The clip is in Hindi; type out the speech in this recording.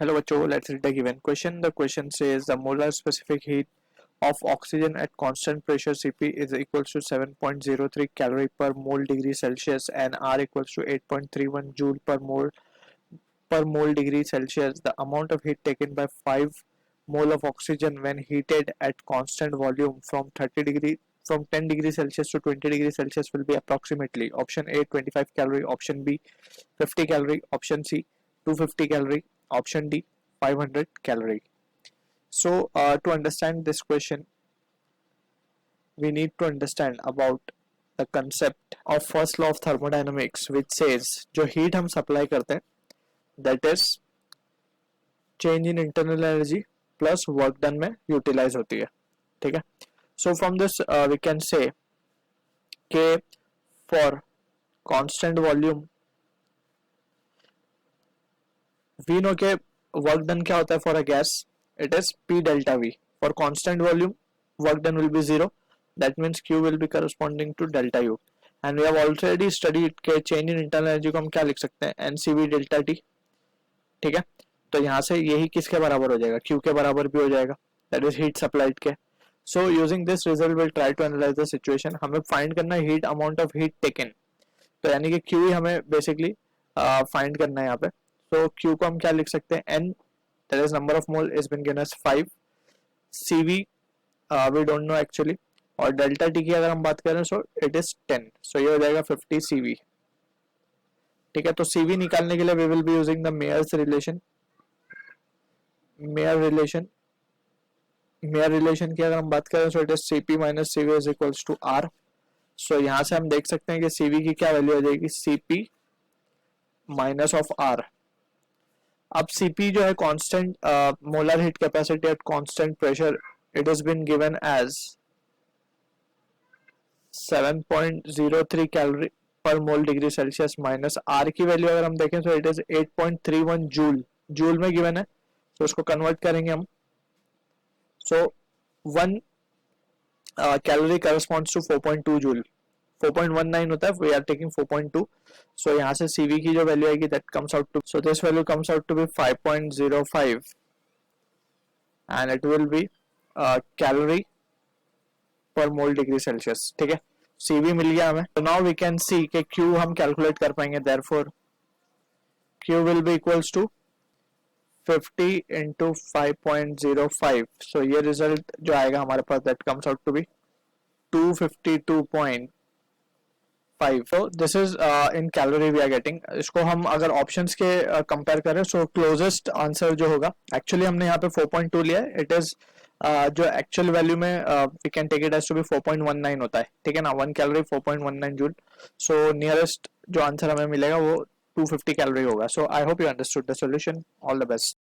Hello बच्चों, let's read the given question. The question says the molar specific heat of oxygen at constant pressure Cp is equals to 7.03 calorie per mole degree Celsius and R equals to 8.31 joule per mole degree Celsius. The amount of heat taken by 5 mole of oxygen when heated at constant volume from 10 degrees Celsius to 20 degrees Celsius will be approximately option A 25 calorie, option B 50 calorie, option C 250 calorie, option D 500 calorie. So to understand this question, we need to understand about the concept of first law of thermodynamics, which says जो heat हम supply करते हैं that is change in internal energy plus work done में utilize होती है. ठीक है. So from this we can say कि for constant volume we know के work done क्या होता है for a gas, it is P delta V. For constant volume work done will be 0, that means Q will be corresponding to delta U. And we have already studied के change in internal energy को हम क्या लिख सकते हैं, NCV delta T. ठीक है. तो यहाँ से यही किसके बराबर हो जाएगा, Q के बराबर भी हो जाएगा, that is heat supplied के. So using this result we'll try to analyze the situation. हमें find करना है heat amount of heat taken. तो यानी कि Q ही हमें basically find करना है यहाँ पे. So Q को हम क्या लिख सकते हैं, N, that is number of mole is been given as 5, CV we don't know actually, और डेल्टा टी की अगर हम बात करें सो इट इज 10, सो ये हो जाएगा 50 CV. ठीक है. तो CV निकालने के लिए we will be using the Mayer's relation. Mayer relation की अगर हम बात करें so it is CP minus CV is equals to R. So यहाँ से हम देख सकते हैं कि CV की क्या वैल्यू हो जाएगी, CP माइनस ऑफ R. अब CP जो है constant molar heat capacity at constant pressure, it is been given as 7.03 calorie per mole degree Celsius minus R की वैल्यू अगर हम देखें तो इट इज 8.31 जूल में गिवन है. तो उसको कन्वर्ट करेंगे हम. So 1 calorie corresponds to 4.2 joule. 4.19 होता है, वी आर टेकिंग 4.2. सो यहाँ से CV की जो वैल्यू आएगी that comes out to, so this value comes out to be 5.05 and it will be calorie per mole degree Celsius. ठीक है. CV मिल गया हमें. तो नाउ वी कैन सी कि Q हम कैलकुलेट कर पाएंगे. Therefore Q will be equals to 50 into 5.05. सो ये रिजल्ट जो आएगा हमारे पास that comes out to be 252.5. So this is in calorie we are getting. इसको हम अगर ऑप्शंस के कंपेयर करें सो क्लोजेस्ट आंसर जो होगा, एक्चुअली हमने यहाँ पे 4.2 लिया है, इट इज जो एक्चुअल वैल्यू में we can take it as to be 4.19 होता है. ठीक है ना. 1 कैलोरी 4.19 जूल. सो नियरेस्ट जो आंसर हमें मिलेगा वो 250 कैलोरी होगा. So I hope you understood the solution. All the best.